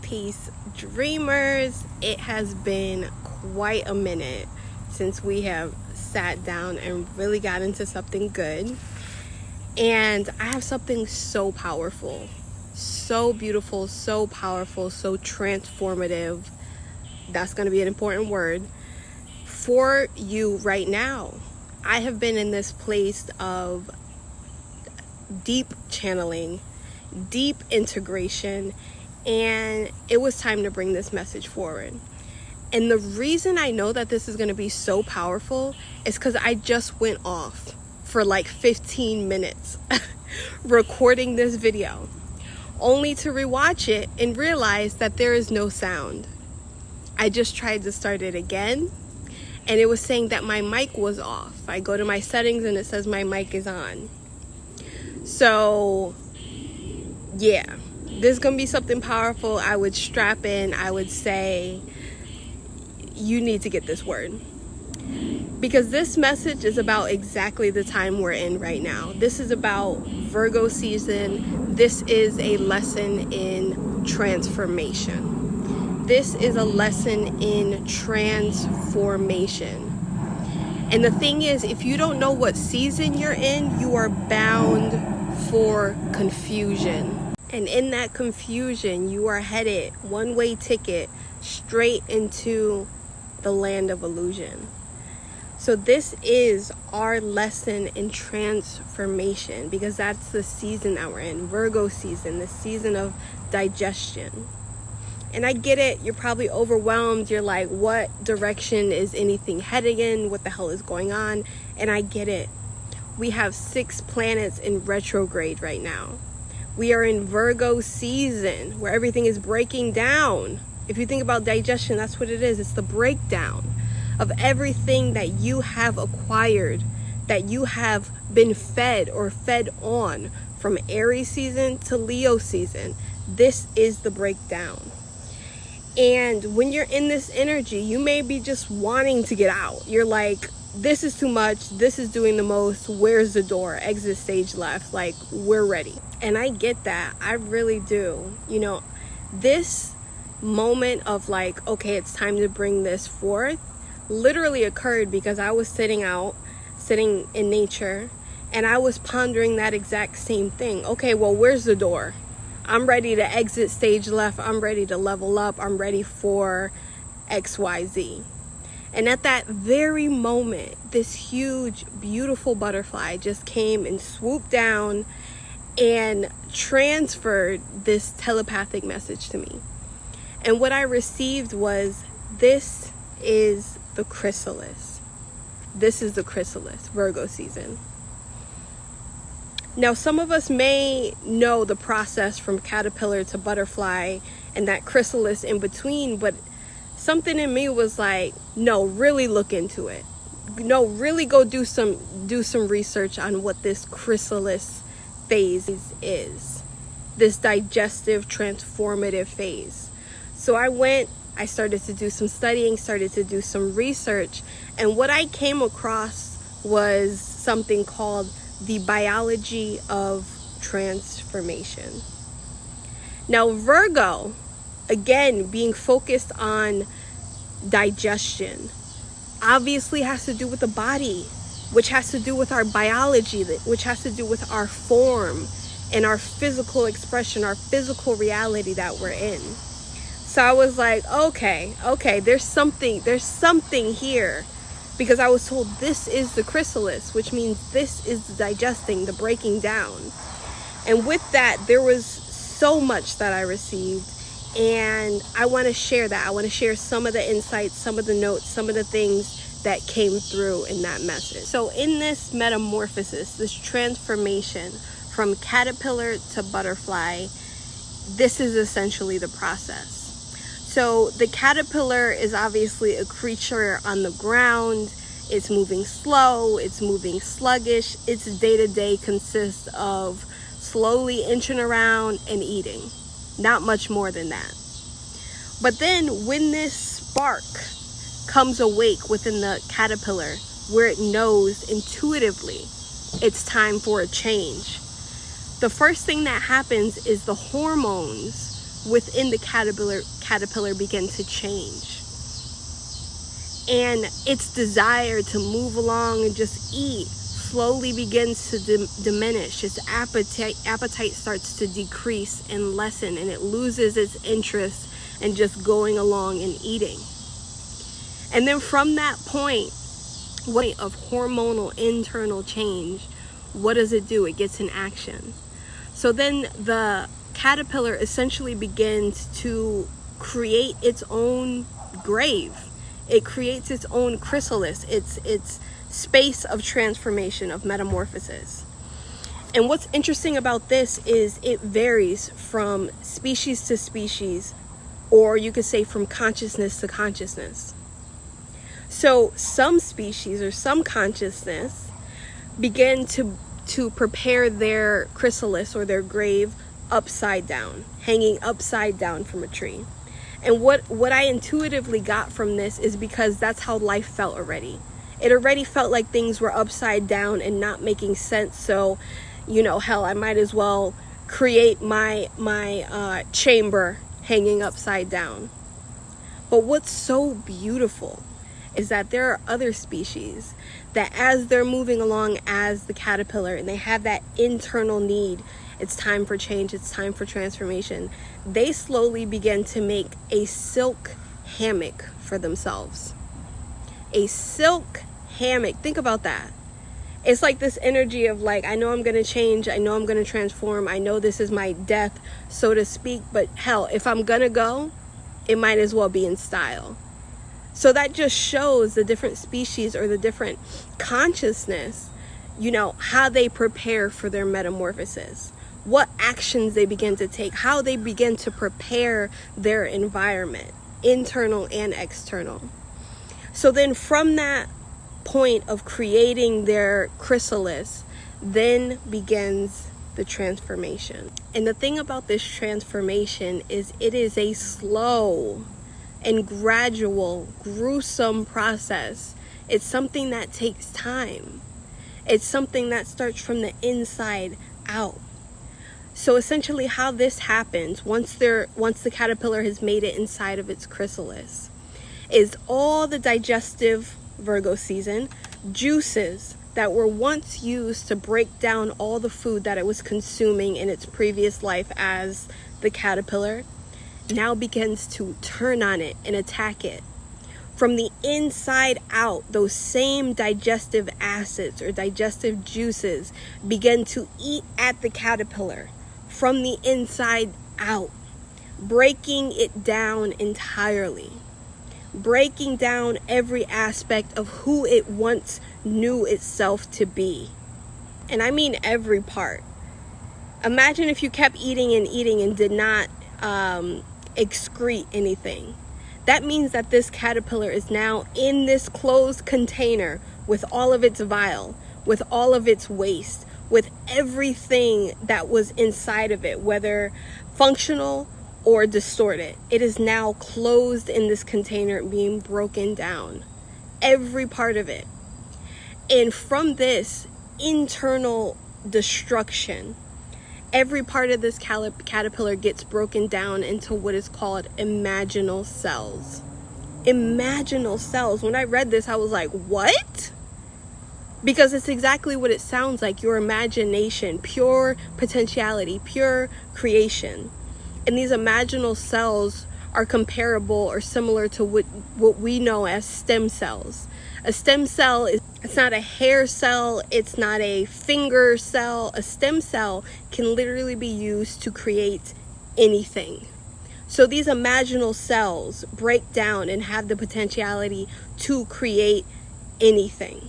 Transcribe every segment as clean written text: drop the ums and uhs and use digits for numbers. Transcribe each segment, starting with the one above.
Peace, dreamers. It has been quite a minute since we have sat down and really got into something good. And I have something so powerful, so beautiful, so powerful, so transformative. That's going to be an important word for you right now. I have been in this place of deep channeling, deep integration, and it was time to bring this message forward. And the reason I know that this is going to be so powerful is because I just went off for like 15 minutes recording this video, only to rewatch it and realize that there is no sound. I just tried to start it again, and it was saying that my mic was off. I go to my settings and it says my mic is on. So yeah, this is gonna be something powerful. I would strap in. I would say you need to get this word, because this message is about exactly the time we're in right now. This is about Virgo season. This is a lesson in transformation. This is a lesson in transformation. And the thing is, if you don't know what season you're in, you are bound for confusion. And in that confusion, you are headed one-way ticket straight into the land of illusion. So this is our lesson in transformation, because that's the season that we're in, Virgo season, the season of digestion. And I get it, you're probably overwhelmed. You're like, what direction is anything heading in? What the hell is going on? And I get it. We have 6 planets in retrograde right now. We are in Virgo season where everything is breaking down. If you think about digestion, that's what it is. It's the breakdown of everything that you have acquired, that you have been fed or fed on from Aries season to Leo season. This is the breakdown. And when you're in this energy, you may be just wanting to get out. You're like, this is too much. This is doing the most. Where's the door? Exit stage left. Like, we're ready. And I get that. I really do. You know, this moment of like, okay, it's time to bring this forth literally occurred because I was sitting in nature, and I was pondering that exact same thing. Okay, well, where's the door? I'm ready to exit stage left. I'm ready to level up. I'm ready for XYZ. And at that very moment, this huge, beautiful butterfly just came and swooped down and transferred this telepathic message to me. And what I received was, this is the chrysalis. This is the chrysalis, Virgo season. Now, some of us may know the process from caterpillar to butterfly and that chrysalis in between, but something in me was like, no, really look into it. No, really go do some research on what this chrysalis phase is. This digestive, transformative phase. So I started to do some studying, started to do some research, and what I came across was something called the biology of transformation. Now, Virgo, again, being focused on digestion, obviously has to do with the body, which has to do with our biology, which has to do with our form and our physical expression, our physical reality that we're in. So I was like, okay, there's something here. Because I was told this is the chrysalis, which means this is the digesting, the breaking down. And with that, there was so much that I received. And I want to share that. I want to share some of the insights, some of the notes, some of the things that came through in that message. So in this metamorphosis, this transformation from caterpillar to butterfly, this is essentially the process. So the caterpillar is obviously a creature on the ground. It's moving slow, it's moving sluggish. Its day-to-day consists of slowly inching around and eating. Not much more than that. But then when this spark comes awake within the caterpillar, where it knows intuitively it's time for a change, the first thing that happens is the hormones within the caterpillar begin to change. And its desire to move along and just eat slowly begins to diminish. Its appetite starts to decrease and lessen, and it loses its interest in just going along and eating. And then from that point of hormonal internal change, what does it do? It gets in action. So then the caterpillar essentially begins to create its own grave. It creates its own chrysalis, its space of transformation, of metamorphosis. And what's interesting about this is it varies from species to species, or you could say from consciousness to consciousness. So some species or some consciousness begin to prepare their chrysalis or their grave upside down, hanging upside down from a tree. And what I intuitively got from this is because that's how life felt already. It already felt like things were upside down and not making sense. So, hell, I might as well create my chamber hanging upside down. But what's so beautiful is that there are other species that as they're moving along as the caterpillar and they have that internal need, it's time for change, it's time for transformation, they slowly begin to make a silk hammock for themselves. A silk hammock. Think about that. It's like this energy of like, I know I'm going to change, I know I'm going to transform, I know this is my death, so to speak, but hell, if I'm going to go, it might as well be in style. So that just shows the different species or the different consciousness, how they prepare for their metamorphosis, what actions they begin to take, how they begin to prepare their environment, internal and external. So then from that point of creating their chrysalis, then begins the transformation. And the thing about this transformation is it is a slow and gradual, gruesome process. It's something that takes time. It's something that starts from the inside out. So essentially how this happens once the caterpillar has made it inside of its chrysalis is all the digestive Virgo season juices that were once used to break down all the food that it was consuming in its previous life as the caterpillar now begins to turn on it and attack it. From the inside out, those same digestive acids or digestive juices begin to eat at the caterpillar from the inside out, breaking it down entirely, breaking down every aspect of who it once knew itself to be. And I mean every part. Imagine if you kept eating and did not excrete anything. That means that this caterpillar is now in this closed container with all of its bile, with all of its waste, with everything that was inside of it, whether functional or distorted. It is now closed in this container, being broken down, every part of it. And from this internal destruction, every part of this caterpillar gets broken down into what is called imaginal cells. Imaginal cells. When I read this, I was like, what? Because it's exactly what it sounds like. Your imagination, pure potentiality, pure creation. And these imaginal cells are comparable or similar to what we know as stem cells. A stem cell it's not a hair cell, it's not a finger cell. A stem cell can literally be used to create anything. So these imaginal cells break down and have the potentiality to create anything.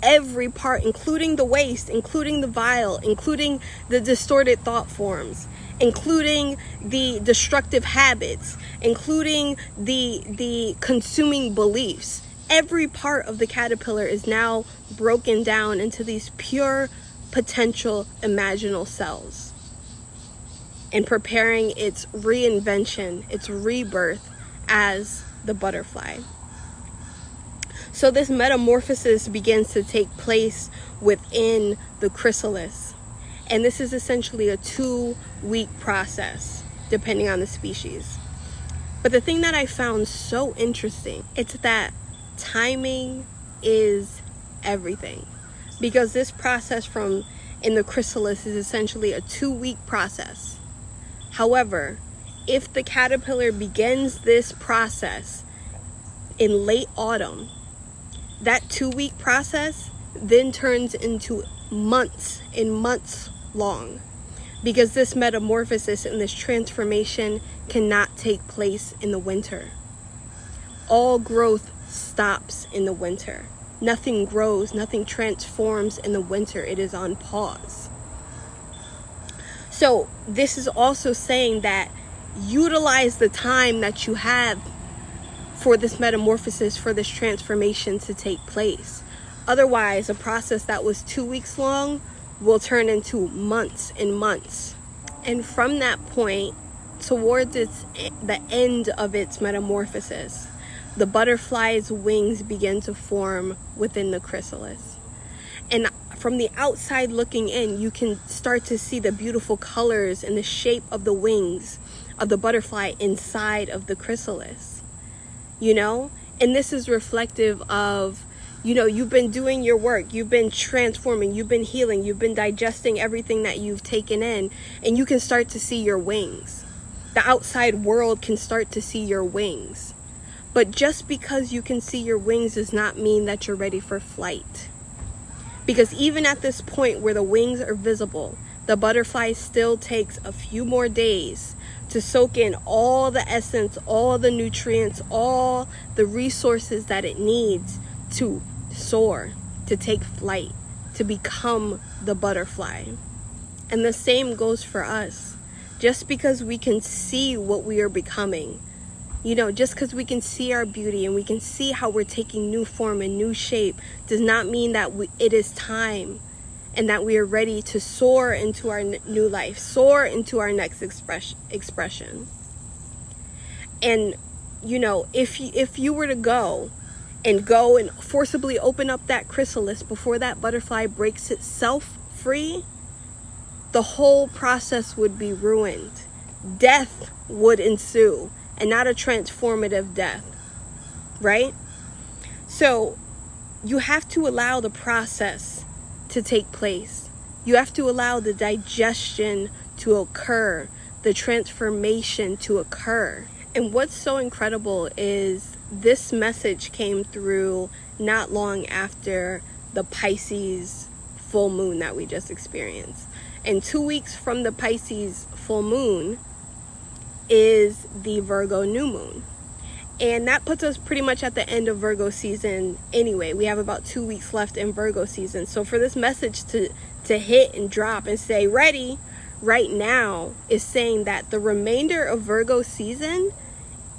Every part, including the waste, including the bile, including the distorted thought forms, including the destructive habits, including the consuming beliefs. Every part of the caterpillar is now broken down into these pure potential imaginal cells and preparing its reinvention, its rebirth as the butterfly. So this metamorphosis begins to take place within the chrysalis. And this is essentially a 2-week process. depending on the species. But the thing that I found so interesting, it's that timing is everything. Because this process from in the chrysalis is essentially a 2-week process. However, if the caterpillar begins this process in late autumn, that 2-week process then turns into months and months long, because this metamorphosis and this transformation cannot take place in the winter. All growth stops in the winter. Nothing grows, nothing transforms in the winter. It is on pause. So this is also saying that utilize the time that you have for this metamorphosis, for this transformation to take place. Otherwise, a process that was 2 weeks long will turn into months and months. And from that point, towards the end of its metamorphosis, the butterfly's wings begin to form within the chrysalis. And from the outside looking in, you can start to see the beautiful colors and the shape of the wings of the butterfly inside of the chrysalis. You know? And this is reflective of, you know, you've been doing your work, you've been transforming, you've been healing, you've been digesting everything that you've taken in, and you can start to see your wings. The outside world can start to see your wings. But just because you can see your wings does not mean that you're ready for flight. Because even at this point where the wings are visible, the butterfly still takes a few more days to soak in all the essence, all the nutrients, all the resources that it needs to soar, to take flight, to become the butterfly. And the same goes for us. Just because we can see what we are becoming, you know, just because we can see our beauty and we can see how we're taking new form and new shape, does not mean that it is time and that we are ready to soar into our new life, soar into our next expression. And, you know, if you were to go and forcibly open up that chrysalis before that butterfly breaks itself free, the whole process would be ruined. Death would ensue, and not a transformative death, right? So you have to allow the process to take place. You have to allow the digestion to occur, the transformation to occur. And what's so incredible is this message came through not long after the Pisces full moon that we just experienced. And 2 weeks from the Pisces full moon is the Virgo new moon. And that puts us pretty much at the end of Virgo season anyway. We have about 2 weeks left in Virgo season. So for this message to hit and drop and say ready right now is saying that the remainder of Virgo season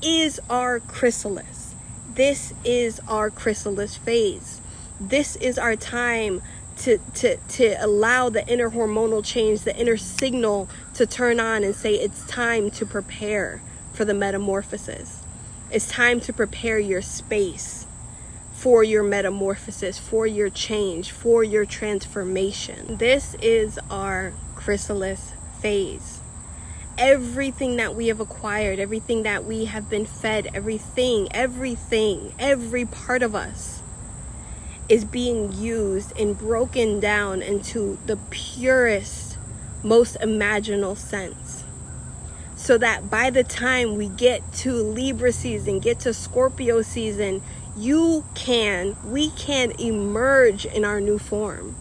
is our chrysalis. This is our chrysalis phase. This is our time to allow the inner hormonal change, the inner signal to turn on and say it's time to prepare for the metamorphosis. It's time to prepare your space for your metamorphosis, for your change, for your transformation. This is our chrysalis phase. Everything that we have acquired, everything that we have been fed, every part of us is being used and broken down into the purest, most imaginal sense. So that by the time we get to Libra season, get to Scorpio season, we can emerge in our new form.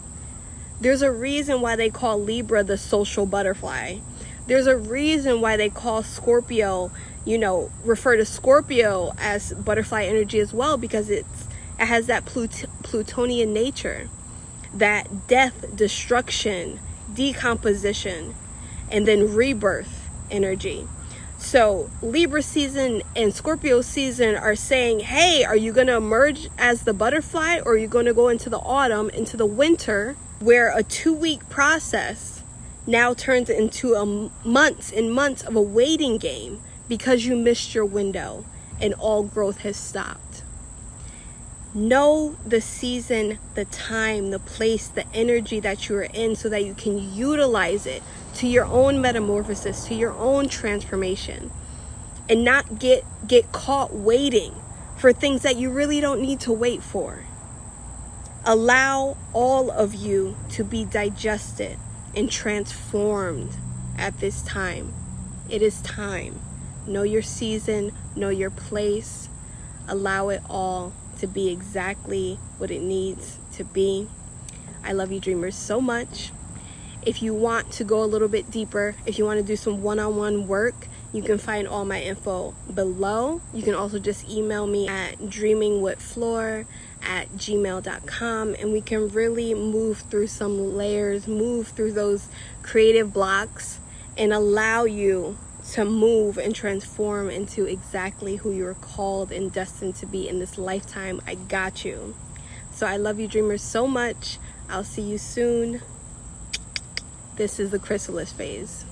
There's a reason why they call Libra the social butterfly. There's a reason why they call Scorpio, refer to Scorpio as butterfly energy as well, because it has that Plutonian nature, that death, destruction, decomposition, and then rebirth energy. So Libra season and Scorpio season are saying, hey, are you going to emerge as the butterfly, or are you going to go into the autumn, into the winter, where a 2-week process now turns into months and months of a waiting game because you missed your window and all growth has stopped. Know the season, the time, the place, the energy that you are in, so that you can utilize it to your own metamorphosis, to your own transformation, and not get caught waiting for things that you really don't need to wait for. Allow all of you to be digested and transformed at this time. It is time. Know your season, know your place. Allow it all to be exactly what it needs to be. I love you, dreamers, so much. If you want to go a little bit deeper, if you want to do some one-on-one work, you can find all my info below. You can also just email me at dreamingwithflor@gmail.com, and we can really move through some layers, move through those creative blocks, and allow you to move and transform into exactly who you're called and destined to be in this lifetime. I got you. So I love you, dreamers, so much. I'll see you soon. This is the Chrysalis Phase.